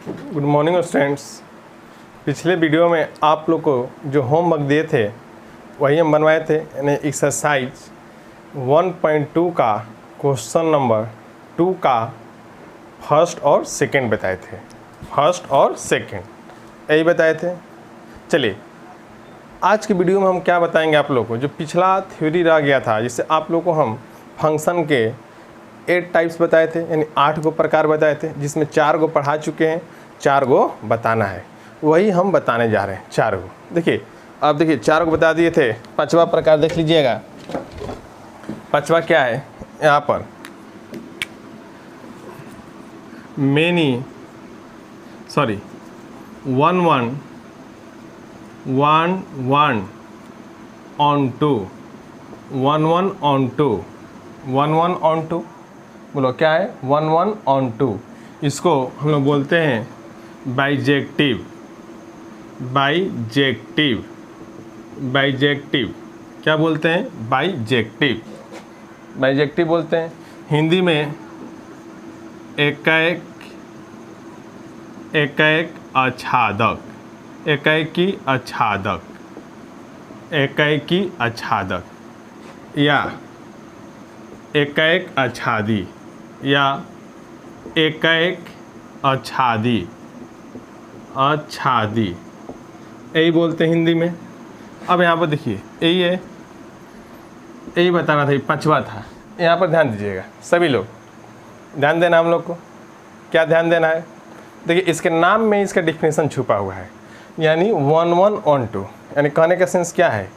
Good morning students. पिछले video में आप लोग को जो होमवर्क दिए थे वही हम बनवाए थे, यानी एक्सरसाइज 1.2 का क्वेश्चन नंबर 2 का फर्स्ट और सेकंड बताए थे। फर्स्ट और सेकंड यही बताए थे। चलिए आज के वीडियो में हम क्या बताएंगे आप लोग को, जो पिछला थ्योरी रह गया था, जिससे आप लोग को हम फंक्शन के 8 टाइप्स बताए थे, यानी 8 गो प्रकार बताए थे, जिसमें 4 गो पढ़ा चुके हैं, 4 गो बताना है। वही हम बताने जा रहे हैं 4 गो। देखिए अब देखिए 4 गो बता दिए थे, 5वां प्रकार देख लीजिएगा। 5वां क्या है यहाँ पर, many sorry 1 1 1 1 on 2 1 1 on 2 1 1 on 2 बोलो क्या है 1 1 on 2। इसको हम लोग बोलते हैं बाइजेक्टिव। बाइजेक्टिव बाइजेक्टिव क्या बोलते हैं, बाइजेक्टिव। बाइजेक्टिव बोलते हैं हिंदी में एकाएक एकाएक आच्छादक। एकाएकी आच्छादक, एकाएकी आच्छादक या एकाएक आच्छादी या एकाएक आच्छादी। आच्छादी यही बोलते हैं हिंदी में। अब यहाँ पर देखिए यही है, यही बताना था, ये 5वां था। यहाँ पर ध्यान दीजिएगा सभी लोग, ध्यान देना हम लोग को। क्या ध्यान देना है, देखिए इसके नाम में इसका डिफिनेशन छुपा हुआ है, यानी 1 1 on 2। यानी कहने का सेंस क्या है,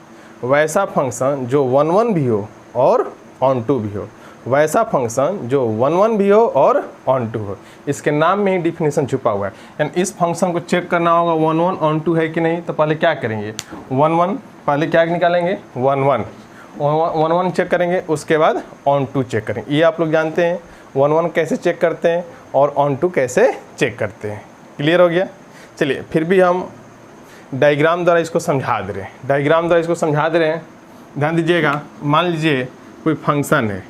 वैसा फंक्शन जो 1 1 भी हो और on 2 भी हो। वैसा फंक्शन जो 1 1 भी हो और on 2 हो। इसके नाम में ही डिफिनेशन छुपा हुआ है। यानी इस फंक्शन को चेक करना होगा 1 1 on 2 है कि नहीं, तो पहले क्या करेंगे 1 1, पहले क्या निकालेंगे 1 1 1 1 चेक करेंगे, उसके बाद on 2 चेक करेंगे। ये आप लोग जानते हैं 1 1 कैसे चेक करते हैं और on 2 कैसे चेक करते हैं। क्लियर हो गया। चलिए फिर भी हम डायग्राम द्वारा इसको समझा दे रहे हैं। डायग्राम द्वारा इसको समझा दे रहे हैं, ध्यान दीजिएगा। मान लीजिए कोई फंक्शन है,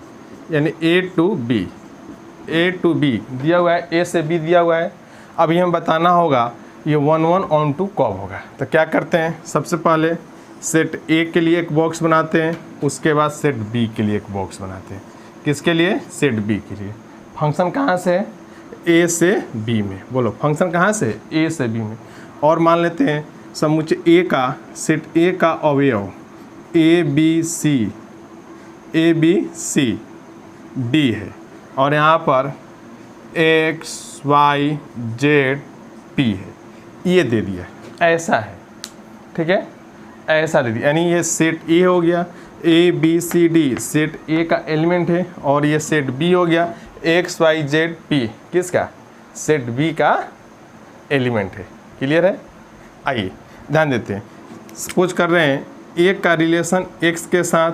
यानी a to b दिया हुआ है, a से b दिया हुआ है। अभी हम बताना होगा ये 1 1 on 2 कब होगा। तो क्या करते हैं, सबसे पहले सेट a के लिए एक बॉक्स बनाते हैं, उसके बाद सेट b के लिए एक बॉक्स बनाते हैं। किसके लिए, सेट b के लिए। फंक्शन कहाँ से है, a से b में। बोलो फंक्शन कहाँ से, a से b में। और मान लेते हैं समुच्चय a का, सेट a का अवयव a b c d है, और यहाँ पर x y z p है। ये दे दिया, ऐसा है, ठीक है, ऐसा दे दिया। यानी ये सेट a हो गया, a b c d set a का एलिमेंट है, और ये सेट b हो गया x y z p किसका, सेट b का एलिमेंट है। क्लियर है। आइए ध्यान देते हैं। सपोज कर रहे हैं a का रिलेशन x के साथ,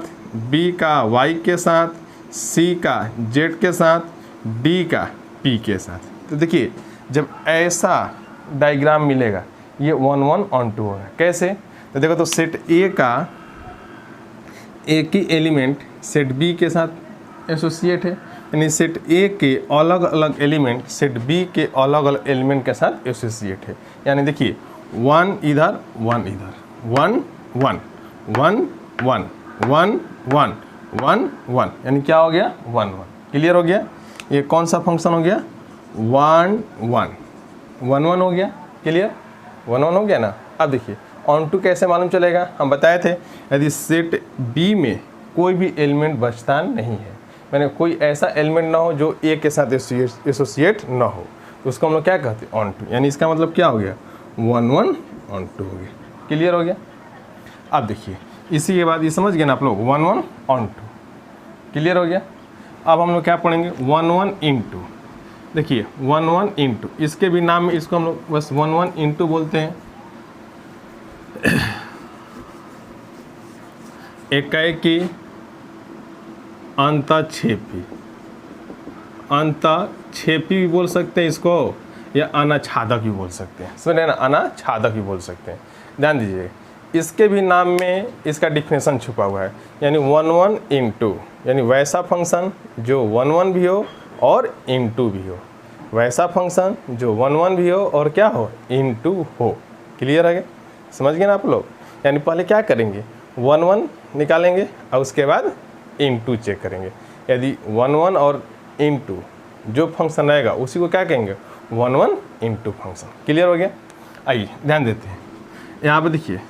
b का y के साथ, c का z के साथ, d का p के साथ। तो देखिए जब ऐसा डायग्राम मिलेगा ये 1 1 on 2 होगा। कैसे, तो देखो तो सेट a का एक ही एलिमेंट सेट b के साथ एसोसिएट है, यानी सेट a के अलग अलग एलिमेंट सेट b के अलग अलग एलिमेंट के साथ एसोसिएट है। यानी देखिए 1 इधर 1 इधर, 1 1 1 1 1 1 1 1, यानी क्या हो गया 1 1। क्लियर हो गया। ये कौन सा फंक्शन हो गया 1 1 1 1 हो गया। क्लियर 1 1 हो गया ना। अब देखिए on 2 कैसे मालूम चलेगा, हम बताए थे यदि सेट b में कोई भी एलिमेंट बचता नहीं है, मैंने कोई ऐसा एलिमेंट ना हो जो a के साथ एसोसिएट ना हो, तो उसको हम लोग क्या कहते हैं on 2। यानी इसका मतलब क्या हो गया 1 1 on 2 हो गया। क्लियर हो गया। अब देखिए इसी के बाद ये समझ गए ना आप लोग 1 1 on 2। क्लियर हो गया। अब हम लोग क्या पढ़ेंगे 1 1 into। देखिए 1 1 into, इसके भी नाम में इसको हम लोग बस 1 1 into बोलते हैं। एकाएकी अंतक्षेपी, अंतक्षेपी भी बोल सकते हैं इसको, या अनाच्छादक भी बोल सकते हैं। सुनिए ना, अनाच्छादक भी बोल सकते हैं। ध्यान दीजिए इसके भी नाम में इसका डिफिनेशन छुपा हुआ है, यानी 1 1 into, यानी वैसा फंक्शन जो 1 1 भी हो और into भी हो। वैसा फंक्शन जो 1 1 भी हो और क्या हो, इनटू हो। क्लियर है, समझ गए ना आप लोग। यानी पहले क्या करेंगे, 1 1 निकालेंगे और उसके बाद इनटू चेक करेंगे। यदि 1 1 और इनटू जो फंक्शन रहेगा उसी को क्या कहेंगे, 1 1 इनटू फंक्शन। क्लियर हो गया। आइए ध्यान देते हैं, यहाँ पर देखिए,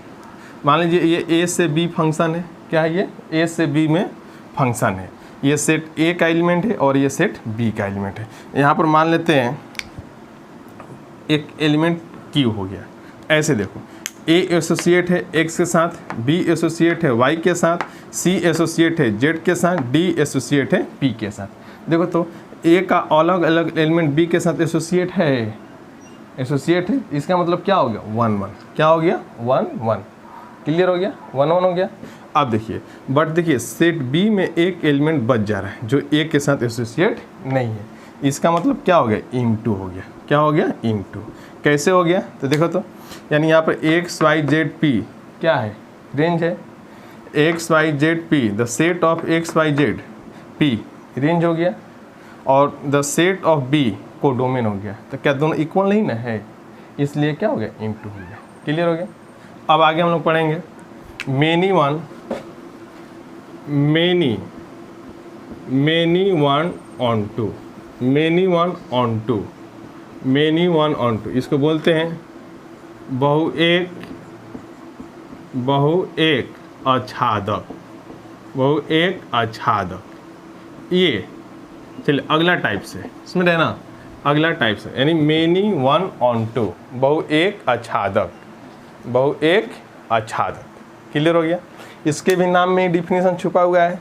मान लीजिए ये ए से बी फंक्शन है। क्या है ये, ए से बी में फंक्शन है। ये सेट ए का एलिमेंट है और ये सेट बी का एलिमेंट है। यहाँ पर मान लेते हैं एक एलिमेंट क्यू हो गया। ऐसे देखो, ए एसोसिएट है एक्स के साथ, बी एसोसिएट है वाई के साथ, सी एसोसिएट है जेड के साथ, डी एसोसिएट है पी के साथ। देखो तो ए का अलग अलग एलिमेंट बी के साथ एसोसिएट है, इसका मतलब क्या हो गया, 1 1। क्या हो गया, 1 1। क्लियर हो गया, 1 1 हो गया। अब देखिए, बट देखिए सेट बी में एक एलिमेंट बच जा रहा है जो ए के साथ एसोसिएट नहीं है। इसका मतलब क्या हो गया, इनटू हो गया। क्या हो गया, इनटू। कैसे हो गया, तो देखो तो, यानी यहाँ पर एक्स वाई जेड पी क्या है, रेंज है। X Y Z P, the set of X Y Z P range हो गया, और द सेट ऑफ बी को डोमेन हो गया। तो क्या दोनों इक्वल नहीं ना है, इसलिए क्या हो गया, इनटू हो गया। क्लियर हो गया। अब आगे हम लोग पढ़ेंगे many one onto, many one onto, इसको बोलते हैं बहुएक आच्छादक। ये चलिए अगला टाइप से, इसमें रहना अगला टाइप से, यानी मेनी वन ऑन टू, बहुएक आच्छादक। क्लियर हो गया। इसके भी नाम में डिफिनीशन छुपा हुआ है।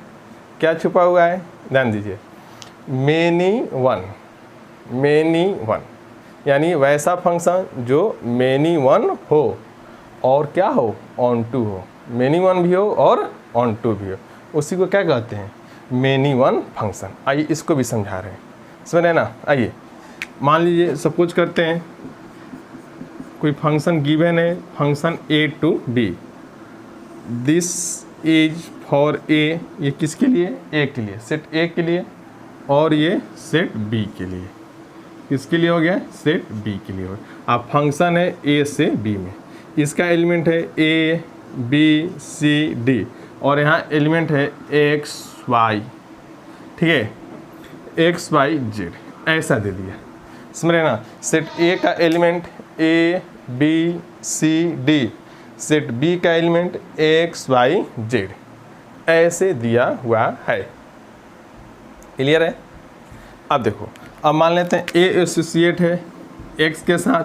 क्या छुपा हुआ है, ध्यान दीजिए। मेनी वन यानी वैसा फंक्शन जो मेनी वन हो और क्या हो, ऑन टू हो। मेनी वन भी हो और ऑन टू भी हो, उसी को क्या कहते हैं, मेनी वन फंक्शन। आइए इसको भी समझा रहे हैं, समझ रहे ना। आइए मान लीजिए सपोज करते हैं कोई फंक्शन गिवन है, function A to B, this is for A, ये किसके लिए, ए के लिए, सेट ए के लिए, और ये सेट बी के लिए। किसके लिए हो गया, सेट बी के लिए हो गया। अब फंक्शन है ए से बी में, इसका एलिमेंट है ए बी सी डी, और यहाँ एलिमेंट है एक्स वाई, ठीक है, एक्स वाई जेड, ऐसा दे दिया। समझ रहे ना। सेट ए का element A B C D, set B का एलिमेंट एक्स वाई जेड, ऐसे दिया हुआ है। क्लियर है। अब देखो, अब मान लेते हैं ए एसोसिएट है एक्स के साथ,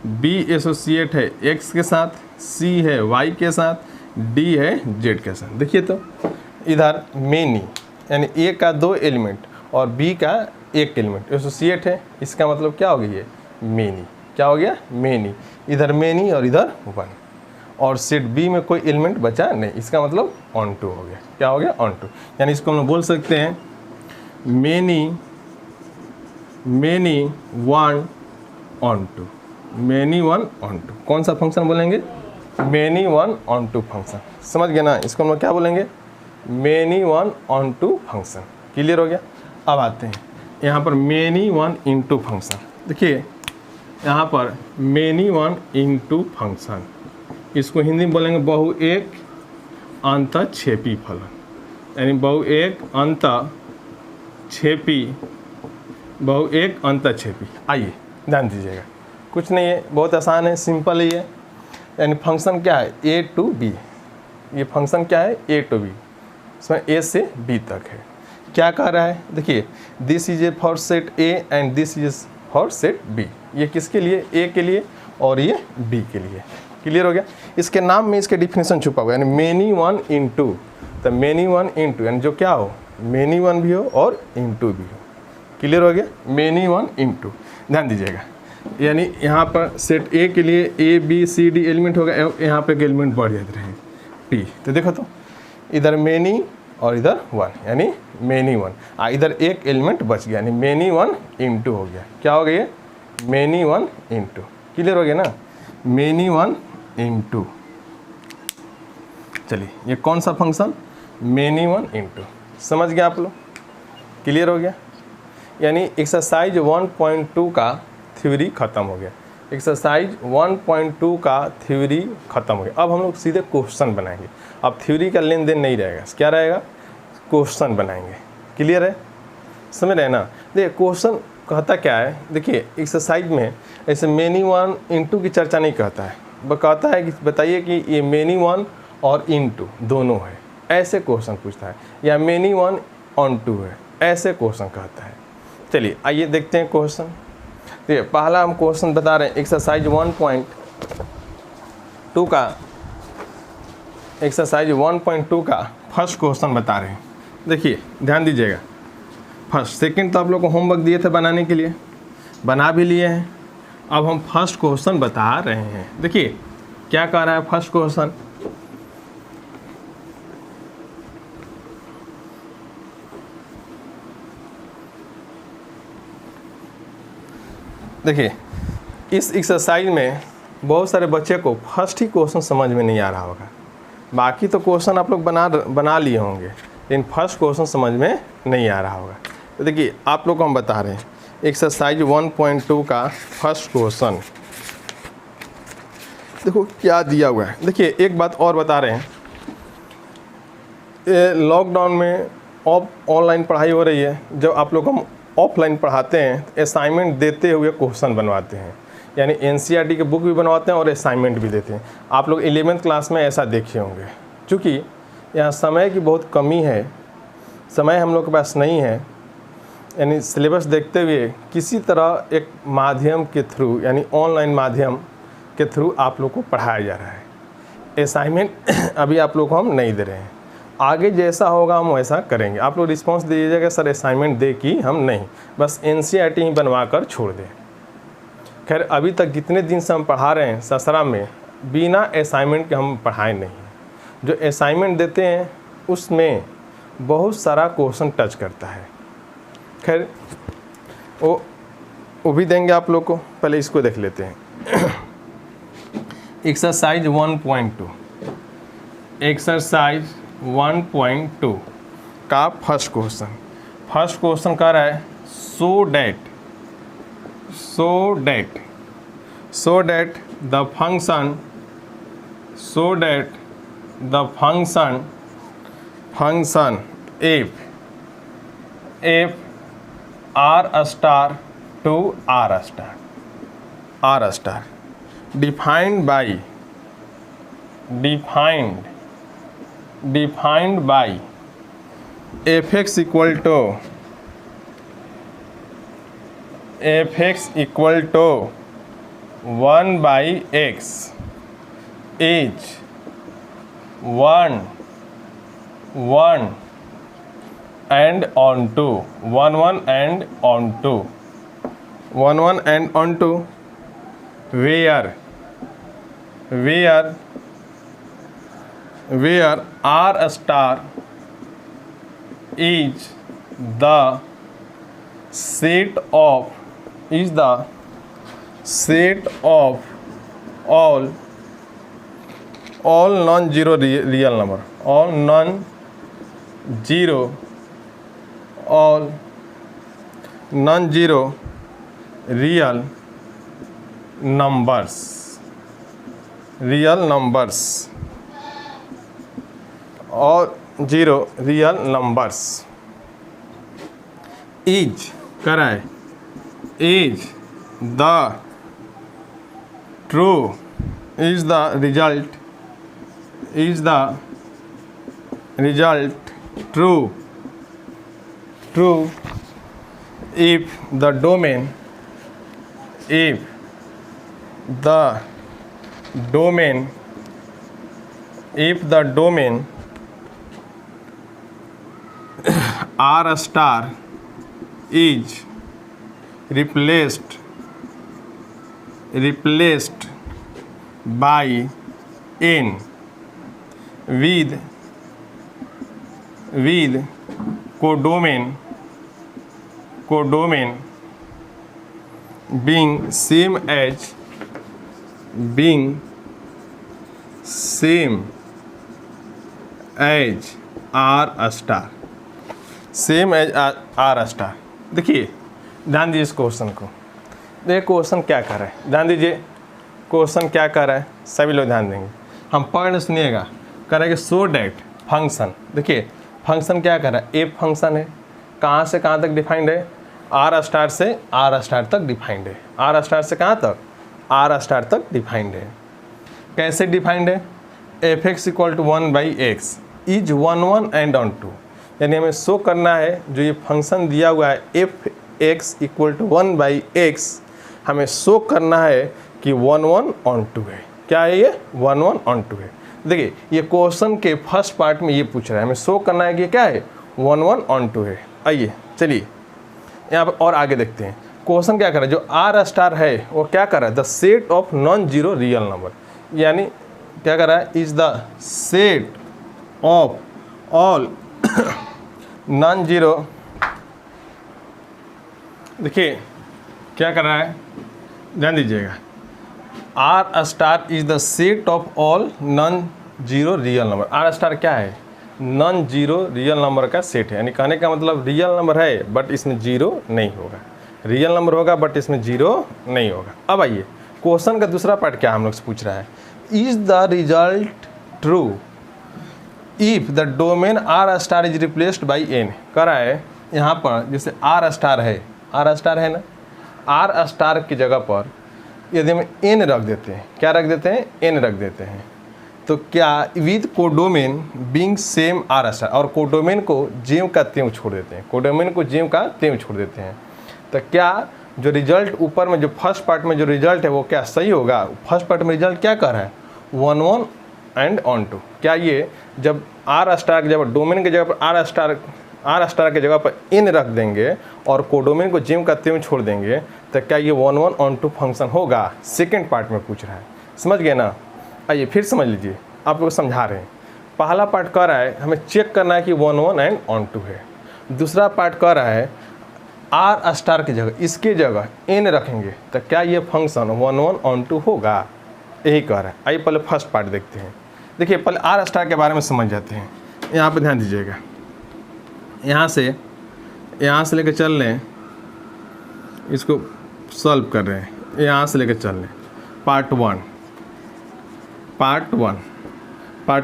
बी एसोसिएट है एक्स के साथ, सी है वाई के साथ, डी है जेड के साथ। देखिए तो इधर मेनी यानी ए का 2 एलिमेंट और बी का 1 एलिमेंट एसोसिएट है, इसका मतलब क्या हो गया, ये मेनी। क्या हो गया, मेनी। इधर मेनी और इधर 1, और सेट बी में कोई एलिमेंट बचा नहीं, इसका मतलब ऑन टू हो गया। क्या हो गया, ऑन टू। यानी इसको हम लोग बोल सकते हैं many one onto, many one onto. कौन सा फंक्शन बोलेंगे, many one onto function. समझ गए ना, इसको हम लोग क्या बोलेंगे, many one onto function. Clear हो गया। अब आते हैं यहाँ पर मेनी वन इनटू फंक्शन। देखिए यहाँ पर मेनी वन इनटू फंक्शन, इसको हिंदी में बोलेंगे बहुएक अंतःक्षेपी फलन, यानी बहुएक अंतःक्षेपी। आइए ध्यान दीजिएगा, कुछ नहीं है, बहुत आसान है, सिंपल ही है। यानी फंक्शन क्या है, ए टू बी, ये फंक्शन क्या है, ए टू बी, इसमें ए से बी तक है। क्या कह रहा है, देखिए this is A for set A and this is for set B. ये किसके लिए, ए के लिए, और ये बी के लिए। क्लियर हो गया। इसके नाम में इसके डिफिनेशन छुपा हुआ है, यानी मेनी वन इनटू। तो मेनी वन इनटू यानी जो क्या हो, मेनी वन भी हो और इनटू भी हो। क्लियर हो गया, मेनी वन इनटू। ध्यान दीजिएगा, यानी यहाँ पर सेट ए के लिए A B C D element होगा, यहाँ पे एलिमेंट बढ़ जाते रहे पी। तो देखो तो इधर मेनी और इधर वन, यानी मेनी वन। इधर एक एलिमेंट बच गया, यानी मेनी वन इनटू हो गया। क्या हो गया, मेनी वन इनटू। क्लियर हो गया ना, मेनी वन इनटू। चलिए ये कौन सा फंक्शन, मेनी वन इनटू। समझ गया आप लोग, क्लियर हो गया। यानी एक्सरसाइज 1.2 का थ्योरी ख़त्म हो गया। एक्सरसाइज 1.2 का थ्योरी ख़त्म हो गया। अब हम लोग सीधे क्वेश्चन बनाएंगे। अब थ्योरी का लेन देन नहीं रहेगा, क्या रहेगा, क्वेश्चन बनाएंगे। क्लियर है, समझ रहे हैं ना। देखिए क्वेश्चन कहता क्या है, देखिए एक्सरसाइज में ऐसे मेनी वन इनटू की चर्चा नहीं कहता है, वो कहता है कि बताइए कि ये मेनी वन और इनटू दोनों है, ऐसे क्वेश्चन पूछता है, या मेनी वन ऑन टू है, ऐसे क्वेश्चन कहता है। चलिए आइए देखते हैं क्वेश्चन। देखिए पहला हम क्वेश्चन बता रहे हैं एक्सरसाइज 1.2 का, एक्सरसाइज 1.2 का फर्स्ट क्वेश्चन बता रहे हैं। देखिए ध्यान दीजिएगा, फर्स्ट सेकंड तो आप लोग को होमवर्क दिए थे बनाने के लिए, बना भी लिए हैं। अब हम फर्स्ट क्वेश्चन बता रहे हैं। देखिए क्या कह रहा है फर्स्ट क्वेश्चन, देखिए इस एक्सरसाइज में बहुत सारे बच्चे को फर्स्ट ही क्वेश्चन समझ में नहीं आ रहा होगा, बाकी तो क्वेश्चन आप लोग बना लिए होंगे, लेकिन फर्स्ट क्वेश्चन समझ में नहीं आ रहा होगा। तो देखिए आप लोग को हम बता रहे हैं एक्सरसाइज 1.2 का फर्स्ट क्वेश्चन। देखो क्या दिया हुआ है। देखिए एक बात और बता रहे हैं, लॉकडाउन में ऑनलाइन पढ़ाई हो रही है, जब आप लोग हम ऑफलाइन पढ़ाते हैं असाइनमेंट देते हुए क्वेश्चन बनवाते हैं, यानी एनसीईआरटी के बुक भी बनवाते हैं और असाइनमेंट भी देते हैं। आप लोग 11th क्लास में ऐसा देखे होंगे। चूँकि यहाँ समय की बहुत कमी है, समय हम लोग के पास नहीं है, यानी सिलेबस देखते हुए किसी तरह एक माध्यम के थ्रू, यानी ऑनलाइन माध्यम के थ्रू आप लोग को पढ़ाया जा रहा है। असाइनमेंट अभी आप लोग को हम नहीं दे रहे हैं, आगे जैसा होगा हम वैसा करेंगे। आप लोग रिस्पांस दीजिएगा सर असाइनमेंट दे कि हम नहीं, बस एनसीईआरटी ही बनवा कर छोड़ दें। खैर अभी तक जितने दिन से हम पढ़ा रहे हैं ससरा में, बिना असाइनमेंट के हम पढ़ाए नहीं। जो असाइनमेंट देते हैं उसमें बहुत सारा क्वेश्चन टच करता है। खैर वो भी देंगे आप लोग को, पहले इसको देख लेते हैं। एक्सरसाइज 1.2, एक्सरसाइज 1.2 का फर्स्ट क्वेश्चन। फर्स्ट क्वेश्चन कह रहा है so that the function f r star to r star defined by fx equal to 1 by x is 1 and onto 1 and onto where r star is the set of all non-zero real number, all non-zero real numbers, और zero real numbers is कराए is the true is the result true if the domain r star is replaced by n with codomain being same as r star, same as R star. देखिए ध्यान दीजिए इस question को। देखिए question क्या कर रहा है, ध्यान दीजिए क्वेश्चन क्या कर रहा है, सभी लोग ध्यान देंगे। हम पढ़ सुनिएगा, करेंगे सो डैट फंक्शन। देखिए फंक्शन क्या कर रहा है, ए फंक्शन है, कहाँ से कहाँ तक डिफाइंड है, आर स्टार से आर स्टार तक डिफाइंड है। आर स्टार से कहाँ तक, आर स्टार तक डिफाइंड है। कैसे डिफाइंड है, F X equal to 1/x is 1 1 and on 2, यानी हमें शो करना है जो ये फंक्शन दिया हुआ है F X equal to 1/x, हमें शो करना है कि 1 1 ऑन 2 है। क्या है ये, 1 1 ऑन 2 है। देखिए ये क्वेश्चन के फर्स्ट पार्ट में ये पूछ रहा है, हमें शो करना है कि क्या है, 1 1 ऑन 2 है। आइए चलिए यहाँ पर और आगे देखते हैं। क्वेश्चन क्या कर रहा है, जो आर स्टार है वो क्या कर रहा है, the set of non zero real number, यानी क्या कर रहा है, is the set of all non zero. देखिए क्या कर रहा है, ध्यान दीजिएगा, R star is the set of all non zero real number. R star क्या है, नॉन जीरो रियल नंबर का सेट है, यानी कहने का मतलब रियल नंबर है बट इसमें जीरो नहीं होगा, रियल नंबर होगा बट इसमें जीरो नहीं होगा। अब आइए क्वेश्चन का दूसरा पार्ट क्या हम लोग से पूछ रहा है, is the result true if the domain R star is replaced by N. कह रहा है यहाँ पर जैसे आर स्टार है, आर स्टार है ना, आर स्टार की जगह पर यदि हम एन रख देते हैं, क्या रख देते हैं, एन रख देते हैं, तो क्या with codomain being same R star, और कोडोमेन को ज्यों का त्यों छोड़ देते हैं, कोडोमेन को ज्यों का त्यों छोड़ देते हैं, तो क्या जो रिजल्ट ऊपर में जो फर्स्ट पार्ट में जो रिजल्ट है वो क्या सही होगा। फर्स्ट पार्ट में रिजल्ट क्या कर रहा है, 1 1 एंड ऑन 2। क्या ये जब आर स्टार की जगह, डोमेन की जगह पर आर स्टार की जगह पर इन रख देंगे और कोडोमेन को जिम का त्यों छोड़ देंगे, तो क्या ये 1 1 ऑन 2 फंक्शन होगा। सेकेंड पार्ट में पूछ रहा है, समझ गए ना। आइए फिर समझ लीजिए, आप लोग समझा रहे हैं। पहला पार्ट कह रहा है हमें चेक करना है कि 1 1 एंड ऑन 2 है। दूसरा पार्ट कह रहा है आर स्टार की जगह, इसके जगह एन रखेंगे तो क्या ये फंक्शन 1 1 ऑन 2 होगा, यही कह रहा है। आइए पहले फर्स्ट पार्ट देखते हैं। देखिए पहले आर स्टार के बारे में समझ जाते हैं। यहाँ पर ध्यान दीजिएगा, यहाँ से लेकर चल रहे हैं, इसको सॉल्व कर रहे हैं, यहाँ से लेकर चल रहे हैं। पार्ट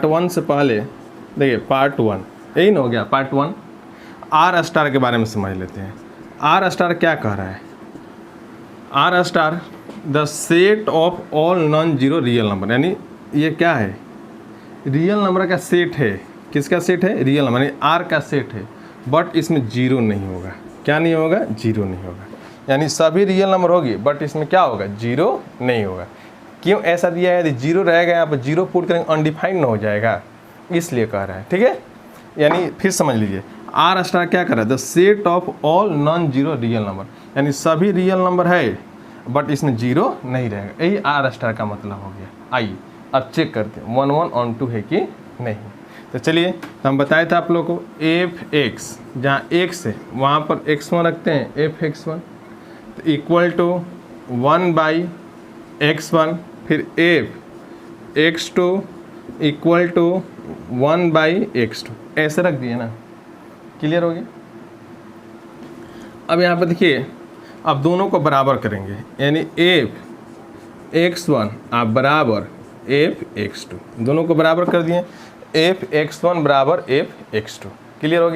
वन से पहले देखिए पार्ट 1 यही ना हो गया। पार्ट 1 आर स्टार के बारे में समझ लेते हैं। आर स्टार क्या कह रहा है, R star the set of all non zero real number, यानी ये क्या है, रियल नंबर का सेट है। किसका सेट है, रियल नंबर, यानी आर का सेट है, बट इसमें जीरो नहीं होगा। क्या नहीं होगा, जीरो नहीं होगा, यानी सभी रियल नंबर होगी बट इसमें क्या होगा, जीरो नहीं होगा। क्यों ऐसा दिया है, यदि जीरो रहेगा यहाँ पर जीरो पुट करेंगे अनडिफाइंड हो जाएगा, इसलिए कह रहा है। ठीक है, यानी फिर समझ लीजिए आर स्टार क्या कर रहा है, the set of all non zero real number, यानी सभी रियल नंबर है बट इसमें जीरो नहीं रहेगा, यही आर स्टार का मतलब हो गया। आइए अब चेक करते हैं 1 1 ऑन 2 है कि नहीं। तो चलिए, तो हम बताए थे आप लोगों को एफ एक्स, जहाँ एक्स है वहाँ पर x1 रखते हैं, एफ x1 तो इक्वल टू 1/x1, फिर F x2 equal to 1/x2, ऐसे रख दिए ना। क्लियर हो गया। अब यहाँ पर देखिए, अब दोनों को बराबर करेंगे, यानी एफ x1 आप बराबर एफ x2, दोनों को बराबर कर दिए, एफ x1 बराबर एफ x2। क्लियर हो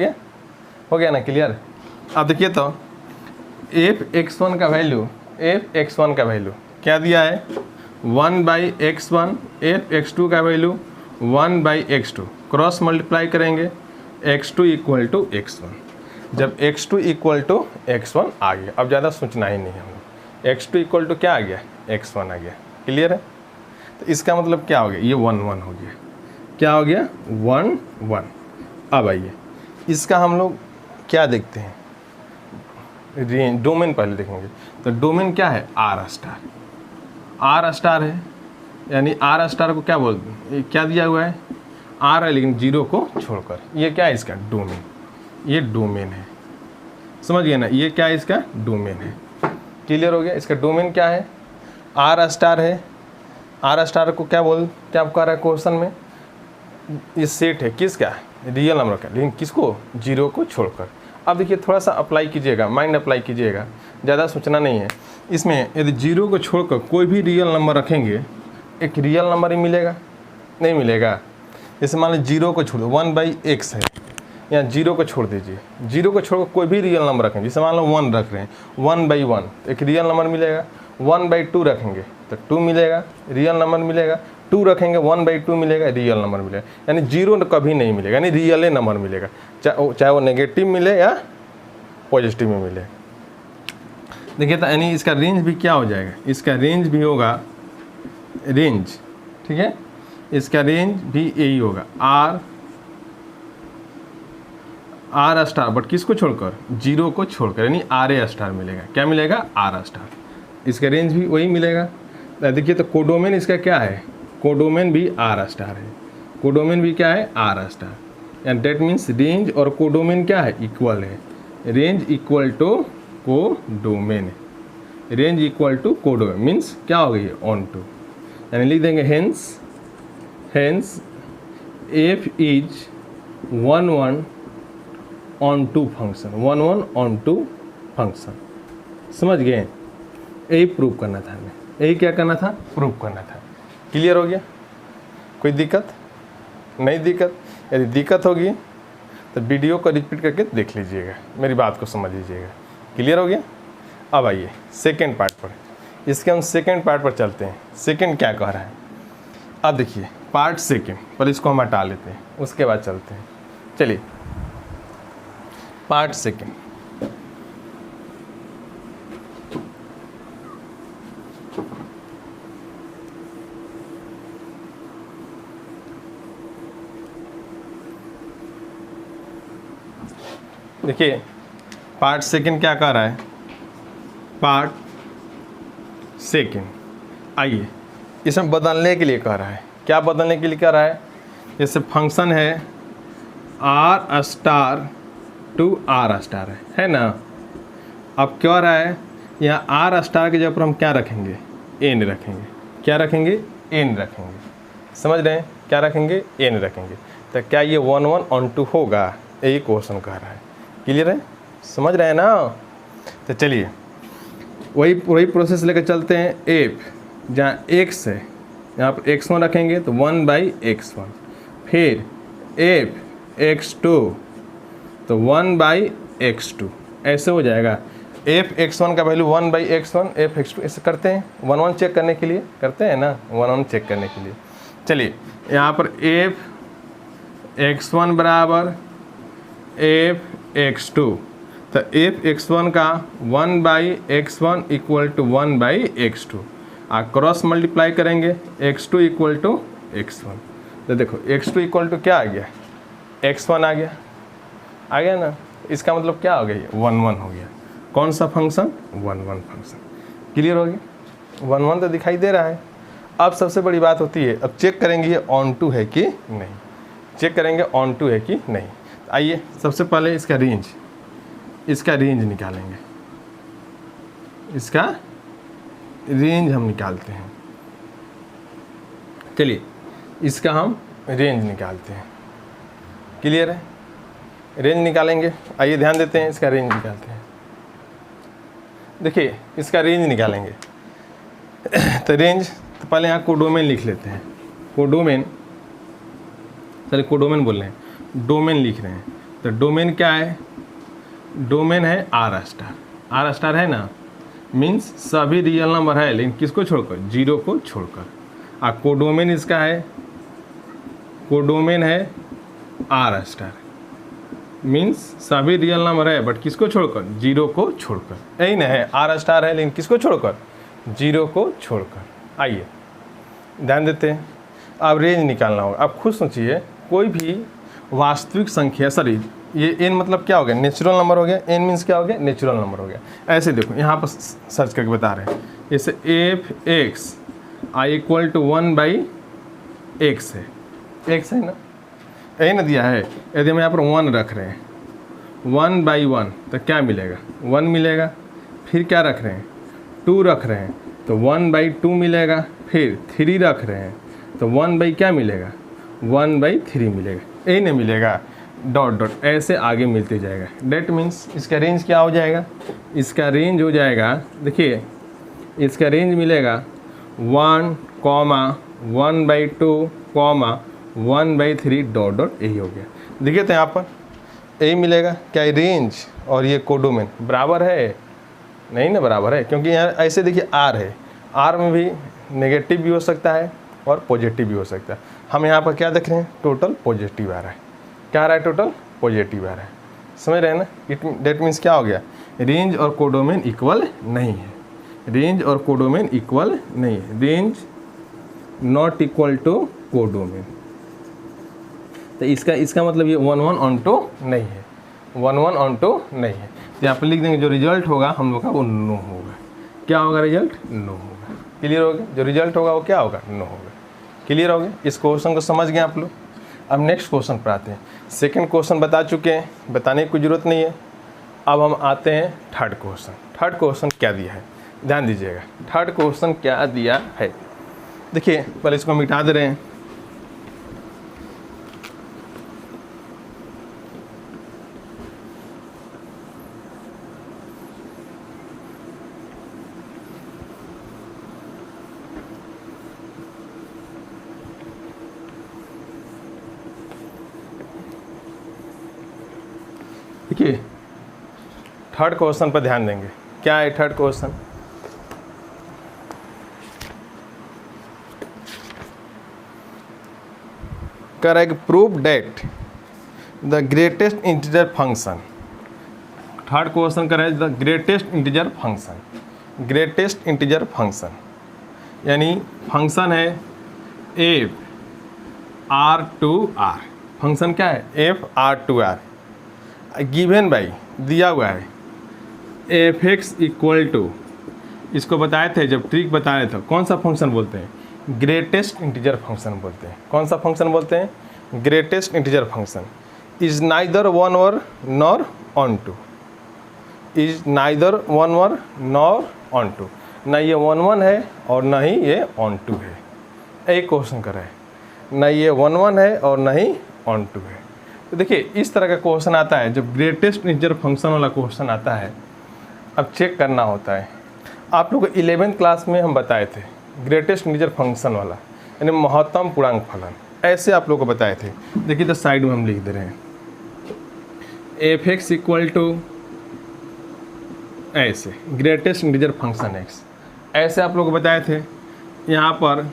गया ना, क्लियर। अब देखिए तो एफ x1 का वैल्यू, क्या दिया है, 1/x1, एफ x2 का वैल्यू 1/x2, क्रॉस मल्टीप्लाई करेंगे, x2 इक्वल टू x1। जब x2 इक्वल टू x1 आ गया, अब ज़्यादा सोचना ही नहीं है हम, x2 इक्वल टू क्या आ गया, x1 आ गया। क्लियर है। तो इसका मतलब क्या हो गया, ये 1 1 हो गया। क्या हो गया, 1 1। अब आइए इसका हम लोग क्या देखते हैं, रेंज, डोमेन पहले देखेंगे। तो डोमेन क्या है, आर स्टार है, यानी आर स्टार को क्या बोलते हैं, क्या दिया हुआ है, आर है लेकिन जीरो को छोड़कर, ये क्या है इसका डोमेन, ये डोमेन है। समझ गए ना, ये क्या है इसका डोमेन है। क्लियर हो गया। इसका डोमेन क्या है, आर स्टार है। आर स्टार को क्या कह रहा है क्वेश्चन में, ये सेट है किसका, रियल नंबर का, लेकिन किसको, जीरो को छोड़कर। अब देखिए थोड़ा सा अप्लाई कीजिएगा, माइंड अप्लाई कीजिएगा, ज़्यादा सोचना नहीं है। इसमें यदि जीरो को छोड़कर कोई भी रियल नंबर रखेंगे, एक रियल नंबर ही मिलेगा, नहीं मिलेगा। जैसे मान लो जीरो को छोड़ दो, 1/x है, यहाँ जीरो को छोड़ दीजिए, जीरो को छोड़कर कोई भी रियल नंबर रखेंगे, जैसे मान लो 1 रख रहे हैं, 1/1 एक रियल नंबर मिलेगा। 1/2 रखेंगे तो 2 मिलेगा, रियल नंबर मिलेगा। 2 रखेंगे 1/2 मिलेगा, रियल नंबर मिलेगा। यानी जीरो कभी नहीं मिलेगा, यानी रियल नंबर मिलेगा, चाहे वो नेगेटिव मिले या पॉजिटिव में मिले। देखिए तो यानी इसका रेंज भी क्या हो जाएगा, इसका रेंज भी होगा रेंज, ठीक है, इसका रेंज भी यही होगा आर स्टार, बट किसको छोड़कर, जीरो को छोड़कर, यानी RA स्टार मिलेगा। क्या मिलेगा, R स्टार। इसका रेंज भी वही मिलेगा। देखिए तो कोडोमेन इसका क्या है, कोडोमेन भी R स्टार है, कोडोमेन भी क्या है, R star. And that means range और कोडोमेन क्या है, इक्वल है। Range equal to codomain, range equal to codomain means क्या हो गई, ऑन टू। यानी लिख देंगे hence F is 1/1 onto function, 1/1 onto function. समझ गए, यही प्रूव करना था हमें, यही क्या करना था, प्रूव करना था। क्लियर हो गया, कोई दिक्कत नहीं, दिक्कत यदि दिक्कत होगी तो वीडियो को रिपीट करके देख लीजिएगा, मेरी बात को समझ लीजिएगा। क्लियर हो गया। अब आइए सेकेंड पार्ट पर, इसके हम सेकेंड पार्ट पर चलते हैं। सेकेंड क्या कह रहा है, अब देखिए पार्ट सेकेंड पर, इसको हम हटा लेते हैं, उसके बाद चलते हैं। चलिए पार्ट सेकेंड। देखिए पार्ट सेकेंड क्या कह रहा है, पार्ट सेकेंड आइए इसमें बदलने के लिए कह रहा है। क्या बदलने के लिए कह रहा है, जैसे फंक्शन है R star to R star है ना। अब क्या रहा है, यहाँ R स्टार के जगह पर हम क्या रखेंगे, n रखेंगे। क्या रखेंगे, n रखेंगे। समझ रहे हैं, क्या रखेंगे, n रखेंगे। तो क्या ये 1/1 ऑन टू होगा, यही क्वेश्चन कह रहा है। क्लियर है, समझ रहे हैं ना। तो चलिए वही प्रोसेस लेकर चलते हैं। f जहाँ x है, यहाँ पर x1 रखेंगे तो 1/x1, फिर f(x2) तो 1/x2, ऐसे हो जाएगा। f(x1) का वैल्यू 1/x1, f(x2) ऐसे करते हैं, 1/1 चेक करने के लिए करते हैं ना, 1/1 चेक करने के लिए। चलिए यहाँ पर f(x1) बराबर f(x2), तो f(x1) का 1/x1 equal to 1/x2, cross multiply करेंगे, x2 इक्वल टू x1। तो देखो x2 इक्वल टू क्या आ गया, x1 आ गया ना। इसका मतलब क्या हो गया, 1/1 हो गया। कौन सा फंक्शन, 1/1 फंक्शन। क्लियर हो गया, 1/1 तो दिखाई दे रहा है। अब सबसे बड़ी बात होती है, अब चेक करेंगे ये ऑन टू है कि नहीं, चेक करेंगे ऑन टू है कि नहीं। आइए सबसे पहले इसका रेंज निकालेंगे, इसका रेंज हम निकालते हैं। चलिए इसका हम रेंज निकालते हैं। क्लियर है, रेंज निकालेंगे। आइए ध्यान देते हैं, इसका रेंज निकालते हैं। देखिए इसका रेंज निकालेंगे तो रेंज, तो पहले यहाँ कोडोमेन लिख लेते हैं। कोडोमेन, चलिए कोडोमेन बोल रहे हैं, डोमेन लिख रहे हैं। तो डोमेन क्या है, डोमेन है R स्टार है ना, मीन्स सभी रियल नंबर है, लेकिन किसको छोड़कर, जीरो को छोड़कर। कोडोमेन इसका है, कोडोमेन है R स्टार, मीन्स सभी रियल नंबर है बट किसको छोड़कर, जीरो को छोड़कर। यही ना है, R स्टार है लेकिन किसको छोड़कर, जीरो को छोड़कर। आइए ध्यान देते हैं, अब रेंज निकालना होगा। आप खुद सोचिए, कोई भी वास्तविक संख्या, सॉरी ये n मतलब क्या हो गया, नेचुरल नंबर हो गया। n मीन्स क्या हो गया, नेचुरल नंबर हो गया। ऐसे देखो यहाँ पर सर्च करके बता रहे हैं, जैसे f(x) इक्वल टू 1/x है, x है ना, यही ना दिया है। यदि हम यहाँ पर 1 रख रहे हैं, 1/1 तो क्या मिलेगा, 1 मिलेगा। फिर क्या रख रहे हैं, 2 रख रहे हैं तो 1/2 मिलेगा। फिर 3 रख रहे हैं तो 1 क्या मिलेगा, 1/3 मिलेगा। यही नहीं मिलेगा। डॉट डॉट ऐसे आगे मिलते जाएगा। डेट मीन्स इसका रेंज क्या हो जाएगा, इसका रेंज हो जाएगा, देखिए इसका रेंज मिलेगा 1, 1/2, 1/3 डॉट डॉट, यही हो गया। देखिए तो यहाँ पर यही मिलेगा। क्या रेंज और ये कोडोमेन बराबर है? नहीं ना बराबर है, क्योंकि यहाँ ऐसे देखिए आर है, आर में भी नेगेटिव भी हो सकता है और पॉजिटिव भी हो सकता है। हम यहाँ पर क्या देख रहे हैं, टोटल पॉजिटिव आ रहा है। क्या आ रहा है? टोटल पॉजिटिव आ रहा है। समझ रहे हैं ना? डेट मीन्स क्या हो गया, रेंज और कोडोमेन इक्वल नहीं है, रेंज और कोडोमेन इक्वल नहीं है, range not equal to codomain. तो इसका मतलब ये 1 ऑन टू नहीं है, 1 ऑन टू नहीं है। तो यहाँ पर लिख देंगे जो रिजल्ट होगा हम लोग का वो नो होगा। क्या होगा? रिजल्ट नो होगा। क्लियर हो गया? जो रिजल्ट होगा वो क्या होगा? नो होगा। क्लियर हो गया? इस क्वेश्चन को समझ गए आप लोग। अब नेक्स्ट क्वेश्चन पर आते हैं। सेकंड क्वेश्चन बता चुके हैं, बताने की कोई ज़रूरत नहीं है। अब हम आते हैं थर्ड क्वेश्चन। थर्ड क्वेश्चन क्या दिया है, ध्यान दीजिएगा। थर्ड क्वेश्चन क्या दिया है, देखिए पहले इसको मिटा दे रहे हैं। देखिए थर्ड क्वेश्चन पर ध्यान देंगे। क्या है थर्ड क्वेश्चन? कह रहा है कि prove that the greatest integer function. Third question कह रहा है the greatest integer function, greatest integer function यानी फंक्शन है F R to R. Function क्या है? F R to R given by दिया हुआ है एफ एक्स इक्वल टू, इसको बताए थे जब ट्रिक बता रहे थे, कौन सा फंक्शन बोलते हैं? ग्रेटेस्ट इंटीजर फंक्शन बोलते हैं। कौन सा फंक्शन बोलते हैं? Greatest integer function. Is neither 1 और nor onto, is neither 1 और नॉर ऑन टू, ना ये 1 है और ना ही ये ऑन टू है। एक क्वेश्चन कर रहा है, ना ये 1 है और ना ही ऑन टू है। तो देखिए इस तरह का क्वेश्चन आता है, जब ग्रेटेस्ट इंटीजर फंक्शन वाला क्वेश्चन आता है, अब चेक करना होता है। आप लोग को 11th क्लास में हम बताए थे ग्रेटेस्ट इंटीजर फंक्शन वाला, यानी महत्तम पूर्णांक फलन, ऐसे आप लोग को बताए थे। देखिए तो साइड में हम लिख दे रहे हैं एफ एक्स इक्वल टू ऐसे ग्रेटेस्ट इंटीजर फंक्शन एक्स, ऐसे आप लोग को बताए थे। यहाँ पर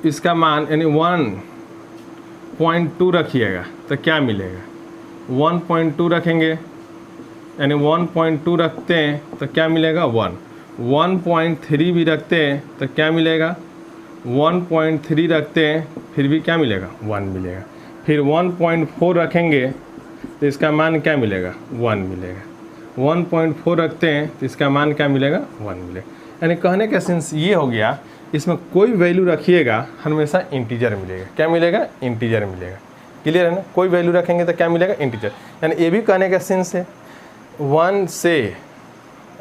इसका मान यानी 1.2 रखिएगा तो क्या मिलेगा? 1.2 रखेंगे यानी 1.2 रखते हैं तो क्या मिलेगा? 1। 1.3 भी रखते हैं तो क्या मिलेगा? 1.3 रखते हैं फिर भी क्या मिलेगा? 1 मिलेगा। फिर 1.4 रखेंगे तो इसका मान क्या मिलेगा? 1 मिलेगा। 1.4 रखते हैं तो इसका मान क्या मिलेगा? 1 मिलेगा। यानी कहने का सेंस ये हो गया, इसमें कोई वैल्यू रखिएगा हमेशा इंटीजर मिलेगा। क्या मिलेगा? इंटीजर मिलेगा। क्लियर है ना? कोई वैल्यू रखेंगे तो क्या मिलेगा? इंटीजर। यानी ये भी कहने का सेंस है 1 से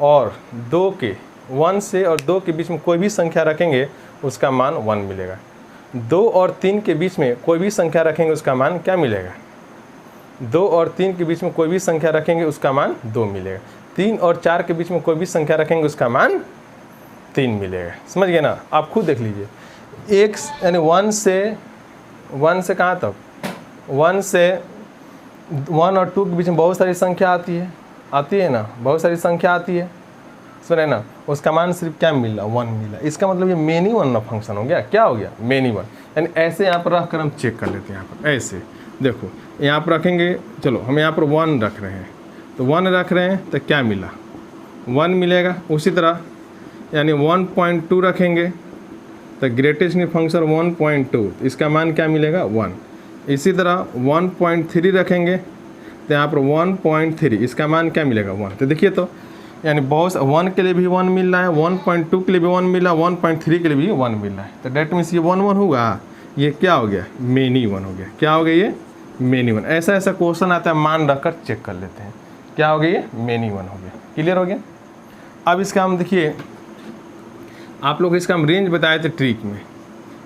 और 2 के, 1 से और 2 के बीच में कोई भी संख्या रखेंगे उसका मान 1 मिलेगा। 2 और 3 के बीच में कोई भी संख्या रखेंगे उसका मान क्या मिलेगा? 2 और 3 के बीच में कोई भी संख्या रखेंगे उसका मान 2 मिलेगा। 3 और 4 के बीच में कोई भी संख्या रखेंगे उसका मान 3 मिलेगा। समझ गए ना? आप खुद देख लीजिए। एक यानी 1 से कहाँ तक? 1 से 1 और 2 के बीच में बहुत सारी संख्या आती है ना, बहुत सारी संख्या आती है। सुने ना, उसका मान सिर्फ क्या मिला? 1 मिला। इसका मतलब ये मेनी वन ना फंक्शन हो गया। क्या हो गया? Many one. यानी ऐसे यहाँ पर रख कर हम चेक कर लेते हैं। यहाँ पर ऐसे देखो, यहाँ पर रखेंगे, चलो हम यहाँ पर 1 रख रहे हैं तो 1 रख रहे हैं तो क्या मिला? 1 मिलेगा। उसी तरह यानी 1.2 रखेंगे तो ग्रेटेस्ट फंक्शन 1.2, इसका मान क्या मिलेगा? 1। इसी तरह 1.3 रखेंगे तो यहाँ पर 1.3, इसका मान क्या मिलेगा? 1। तो देखिए तो यानी बहुत 1 के लिए भी 1 मिल रहा है, 1.2 के लिए भी 1 मिल रहा है, 1.3 के लिए भी 1 मिल रहा है। तो डेट मीन्स ये 1 होगा, ये क्या हो गया? मेनी वन हो गया। क्या हो गया? ये मेनी वन। ऐसा क्वेश्चन आता है, मान रखकर चेक कर लेते हैं। क्या हो गया? ये मेनी वन हो गया। क्लियर हो गया? अब इसका हम देखिए, आप लोग इसका हम रेंज बताए थे ट्रिक में।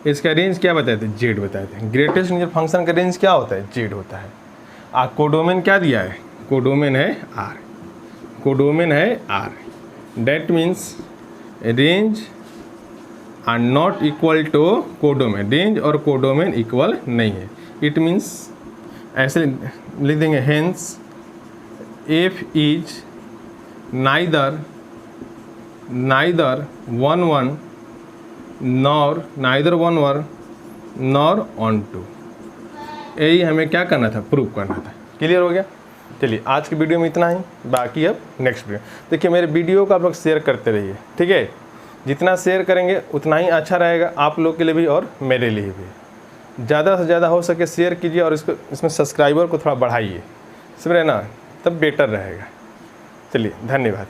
इसका रेंज क्या बताए थे? जेड बताए थे। ग्रेटेस्ट इंटीजर फंक्शन का रेंज क्या होता है? जेड होता है। कोडोमेन क्या दिया है, कोडोमेन है आर, कोडोमेन है R. That means range R not equal to codomain, range और कोडोमेन इक्वल नहीं है। इट मीन्स ऐसे लिख देंगे, hence F is neither one one nor onto. यही हमें क्या करना था, प्रूव करना था। क्लियर हो गया। चलिए आज की वीडियो में इतना ही, बाकी अब नेक्स्ट वीडियो। देखिए मेरे वीडियो को आप लोग शेयर करते रहिए, ठीक है। जितना शेयर करेंगे उतना ही अच्छा रहेगा आप लोग के लिए भी और मेरे लिए भी। ज़्यादा से ज़्यादा हो सके शेयर कीजिए और इसमें सब्सक्राइबर को थोड़ा बढ़ाइए, समझे ना, तब बेटर रहेगा। चलिए धन्यवाद।